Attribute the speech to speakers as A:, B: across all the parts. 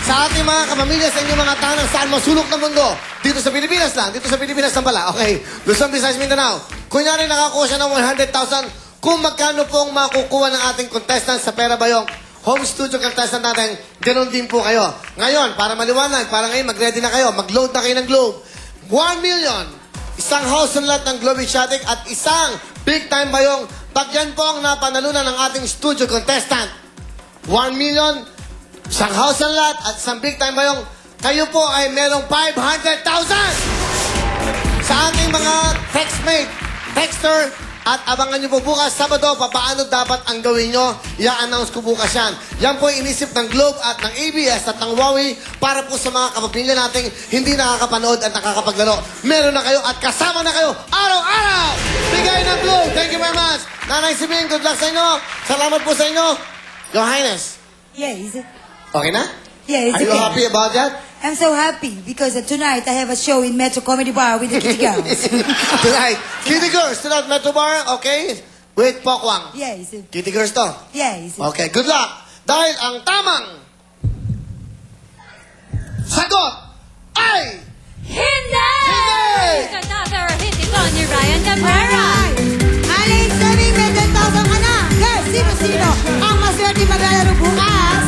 A: sa ating mga kapamilya, sa inyong mga tanang saan masulok ng mundo. Dito sa Pilipinas lang. Dito sa Pilipinas lang pala. Okay. Luzon, Visayas, Mindanao. Kunyari nakakuha siya ng 100,000. Kung magkano pong makukuha ng ating contestant sa Pera Bayong home studio contestant natin, ganoon din po kayo. Ngayon, para maliwanag, para ngayon mag-ready na kayo, mag-load na kayo ng Globe. 1 million. Isang house and lot ng Globe Exotic at isang big time bayong. Pag yan po ang napanalunan ng ating studio contestant. 1 million, isang house and lot at isang big time bayong. Kayo po ay merong 500,000 sa ating mga textmate, texter. At abangan nyo po bukas, Sabado, paano dapat ang gawin nyo. I-announce ko bukas yan. Yan po inisip ng Globe at ng ABS at ng Huawei para po sa mga kapamilya nating hindi nakakapanood at nakakapaglaro. Meron na kayo at kasama na kayo araw-araw! Bigay ng Globe! Thank you very much! Nanay Siming, good luck sa inyo! Salamat po sa inyo! Your Highness!
B: Yes.
A: Okay na?
B: Yeah, it's
A: Are you
B: okay.
A: happy about that?
B: I'm so happy because tonight I have a show in Metro Comedy Bar with the Kitty Girls.
A: Tonight, Kitty Girls, tonight Metro Bar, okay? With Pokwang.
B: Yes.
A: Kitty Girls to.
B: Yes.
A: Okay, good luck. Dahil ang tamang sagot ay
C: Hindi!
A: Hindi!
C: Another hit ito ni Ryan Cabrera.
B: Alright. Aling Saming, may 10,000 ka na. Girls, sino-sino ang maswerte maglalaro bukas?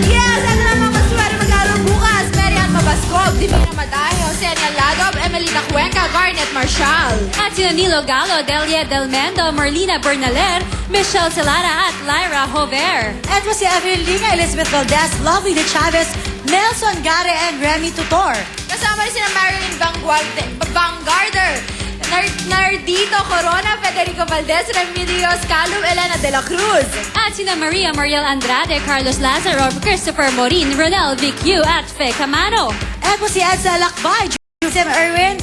C: Yes, ano namang maswerte maglaro bukas? Marian Mabascog, Divina Madayo, Senia Ladob, Emelita Cuenca, Garnet Marshall. At sina Nilo Galo, Delia Del Mendo, Marlina Bernaler, Michelle Celara at Lyra Hover.
B: Eto si Avril Lina, Elizabeth Valdez, Lovely de Chavez, Nelson Gare, and Remy Tutor.
C: Kasama rin sina Marilyn Vanguarder, Nardito Corona, Federico Valdez, Remedios Calum, Elena de la Cruz. At sina Maria Mariel Andrade, Carlos Lazaro, Christopher Morin, Ronel VQ at Fe Camano.
B: Eto si Edsa Lakbay, Joseph Erwin,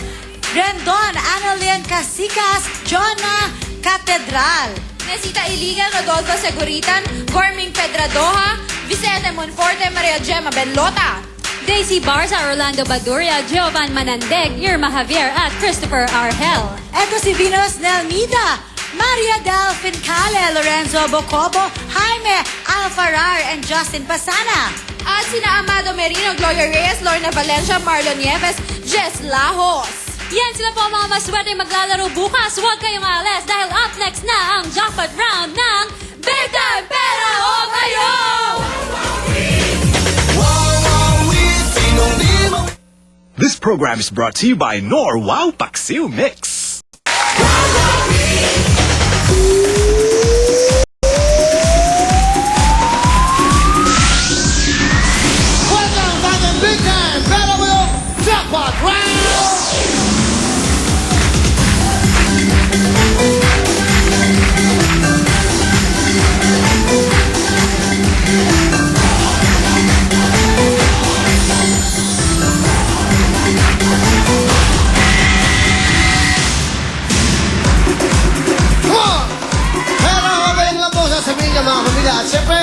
B: Rendon, Annalyn Casicas, Jonah Catedral.
C: Nesita Iligan, Rodolfo Seguritan, Gorming Pedradoja, Vicente Monforte, Maria Gemma Benlota. Daisy Barza, Orlando Baduria, Jovan Manandeg, Irma Javier at Christopher Argel.
B: Eto si Venus Nelmida, Maria Del Fincale, Lorenzo Bocobo, Jaime Alfarar, and Justin Pasana.
C: At sina Amado Merino, Gloria Reyes, Lorna Valencia, Marlon Nieves, Jess Lahos. Yan sila po ang mga maswerte maglalaro bukas. Huwag kayong alas dahil up next na ang jackpot round ng Big Time Pera o Bayong!
D: This program is brought to you by Nor Wow Paksiw Mix.
A: Welcome back to Big Time Pera Bayong Jackpot Round! Sasabihin niya mga pamilya. At syempre,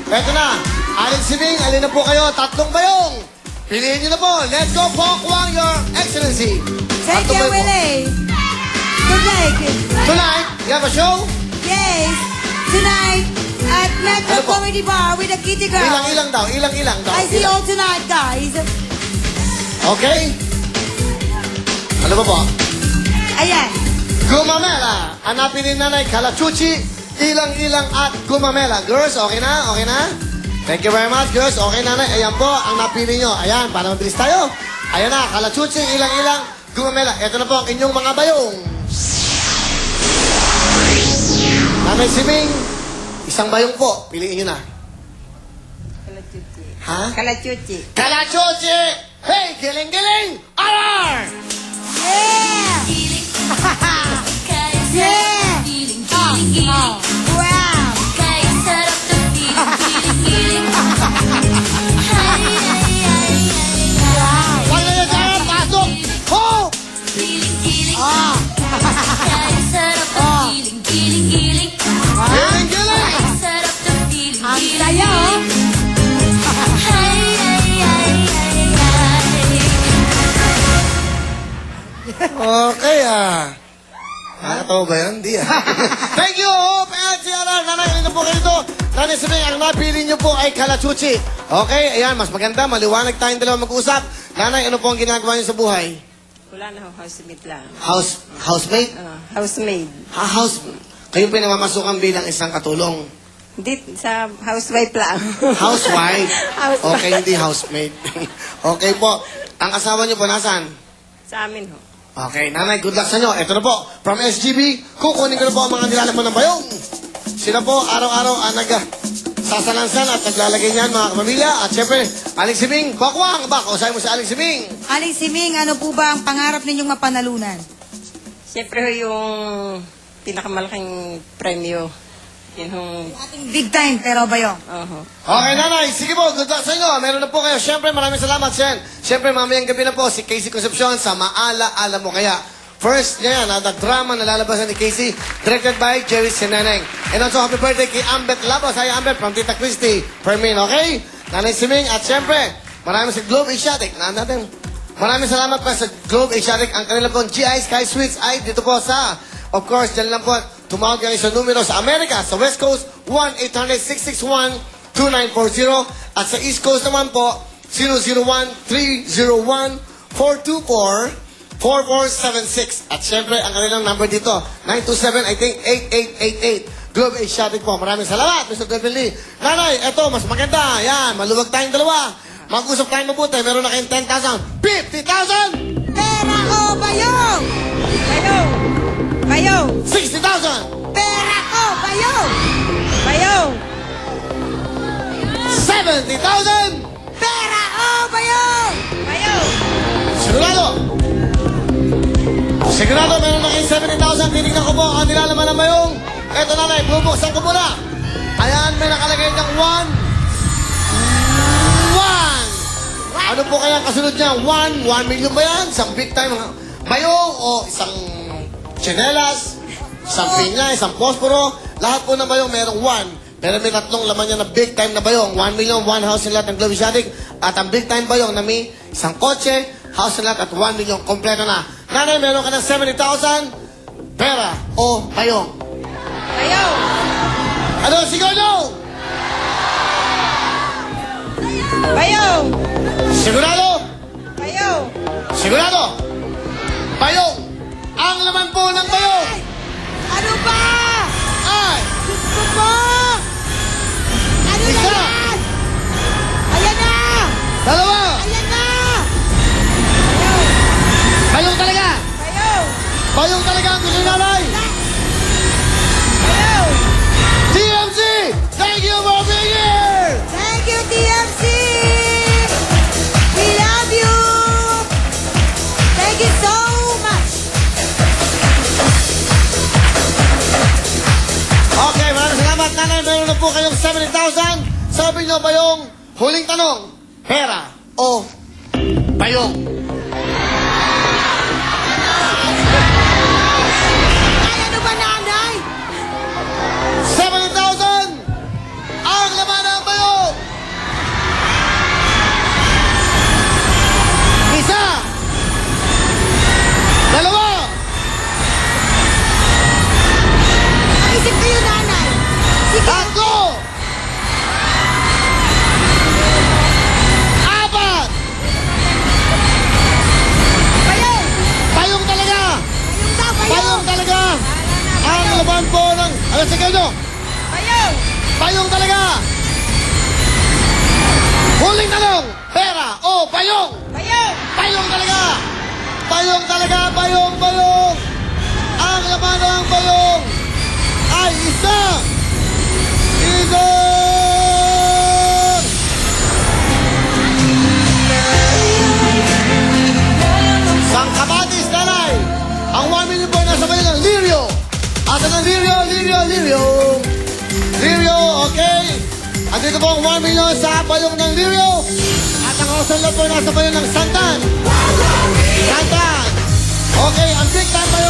A: eto na. Alin Siming, alin na po kayo. Tatlong bayong. Piliin niyo na po. Let's go, Pokwang, Your Excellency.
B: Thank you,
A: Tatlong bayong po.
B: Willie. Good night.
A: Tonight, you have a show?
B: Yes. Tonight at Metro
A: Ano po?
B: Comedy Bar with the Kitty Girls.
A: Ilang-ilang daw. Ilang-ilang daw.
B: I see you all tonight, guys.
A: Okay? Ano ba po?
B: Ayan.
A: Gumamela. Hanapin ni Nanay Kalachuchi. Ilang-ilang at Gumamela. Girls, okay na? Okay na? Thank you very much, girls. Okay, Nanay. Ayan po ang napili nyo. Ayan, para mabilis tayo. Ayan na, Kalachuchi, ilang-ilang, Gumamela. Ito na po ang inyong mga bayong. Nanay Siming, isang bayong po. Piliin nyo na.
B: Kalachuchi.
A: Ha?
B: Kalachuchi.
A: Kalachuchi! Hey, giling-giling! Alar!
B: Yeah! Yeah! Oh. Wow!
A: Wala na dyan! Pasok! Ho!
B: Oh!
A: Giling-giling!
B: Ang saya, oh!
A: Okay, Nakakatawa ba yan? Di, Thank you, Hope and Ciara. Nanay, alin na po kayo ito. Nanay Siming, ang napili niyo po ay kalachuchi. Okay, ayan, mas maganda, maliwanag tayong dalawa mag-usap. Nanay, ano po ang ginagawa niyo sa buhay?
E: Wala na ho, housemate lang.
A: Housemate?
E: Housemaid.
A: House. Kayo pinamamasukan bilang isang katulong.
E: Hindi, sa housewife lang.
A: Housewife.
E: Housewife.
A: Okay, hindi housemate. Okay po. Ang asawa niyo po, nasaan?
E: Sa amin ho.
A: Okay, nanay, good luck sa inyo. Ito na po, from SGB, kukunin ko na po ang mga nilalaman ng bayong. Sila po, araw-araw ang sasalansan at naglalagay niyan, mga kapamilya. At syempre, Alex Siming, bakwang, usay mo si Alex Siming.
B: Aling Siming, ano po ba ang pangarap ninyong mapanalunan?
E: Siyempre ho, yung pinakamalaking premyo. Yun ho.
B: Ating big time, pero bayong.
E: Oho.
A: Okay, nanay, sige po, good luck sa inyo. Meron na po kayo. Syempre, maraming salamat, Sen. Syempre, mamayang gabi na po si Casey Concepcion sa Maala-Ala Mo Kaya. First, yan, the drama na lalabasan ni Casey, directed by Jerry Sinaneng. And also, happy birthday kay Ambet Labos. Hi, Ambet, from Tita Christy. Fermin, okay? Nanay Siming, at syempre, maraming sa Globe Asiatic. Maraming salamat pa sa Globe Asiatic. Ang kanila pong GI Sky Suites ay dito po sa, of course, dyan lang po, tumawag kayo sa numero sa Amerika, sa West Coast, 1-800-661-2940. At sa East Coast naman po, 001-301-424-4476. At syempre, ang kanilang number dito, 927, I think, 8888. Globe Asiatic po. Maraming salamat, Mr. Beverly. Nanay, eto, mas maganda. Yan, maluwag tayong dalawa. Mag-usap tayong mabuti. Meron na kayong 10,000. 50,000!
B: Pera o bayong?
E: Bayong! Bayong!
A: 60,000!
B: Pera o bayong?
E: Bayong!
A: 70,000!
B: Pera o bayong?
E: Bayong!
A: Sigurado! Sigurado, meron na kayong 70,000. Tinignan ko po ang nilalaman ng bayong. Eto nanay, bubuksan ko muna. Ayan, may nakalagay ng 1. Ano po kaya ang kasunod niya? 1 million ba yan? Isang big time bayong o isang tsinelas, isang pinya, isang posporo. Lahat po ng bayong merong 1. Pero may tatlong laman niya na big time na bayong. 1 million, 1 house in lot ng Globe Asiatic. At ang big time bayong na may isang kotse, house in lot at 1 million. Kompleto na. Nanay, meron ka ng 70,000. Pera o bayong?
E: Bayong!
A: Ano? Sigaw nyo!
E: Bayong!
A: Sigurado?
E: Bayong!
A: Sigurado? Bayong! Ang laman po ng bayong
B: Ano ba?
A: ay
B: Gusto mo? Ano na
A: Isa.
B: yan? Ayan na!
A: dalawa!
B: Ayan na!
A: Bayong talaga!
E: Bayong!
A: Bayong talaga ang gusto ni nanay!
E: Bayong!
A: TMC! Thank you for being here!
B: Thank you, TMC! We love you! Thank you so much!
A: Okay, maraming salamat nanay. Meron na po kayong 70,000. Sabi nyo bayong huling tanong. Pera o bayong?
B: Ay, ano ba, nanay?
A: 70,000! Ang laman ng bayong! Isa! Dalawa!
B: Naisip ko yun, nanay. Sige,
A: Tatlo! Apat!
B: bayong!
A: Bayong talaga!
B: Bayong daw, bayong!
A: Bayong talaga! Ang laman po ng... Ano sa nyo?
E: Bayong!
A: Bayong talaga! Huling tanong! Pera o bayong?
E: Bayong!
A: Bayong talaga! Bayong talaga! Bayong! Bayong! Ang laman ng bayong ay isa! Idol! Sangkabatis, nanay! Ang 1 million po nasa bayo ng Lirio! Asa ng Lirio, Lirio, Lirio! Lirio, okay? Andito po ang 1 million sa bayong ng Lirio. At ang kausal po nasa bayo ng Santan. Santan! Okay, ang big time bayo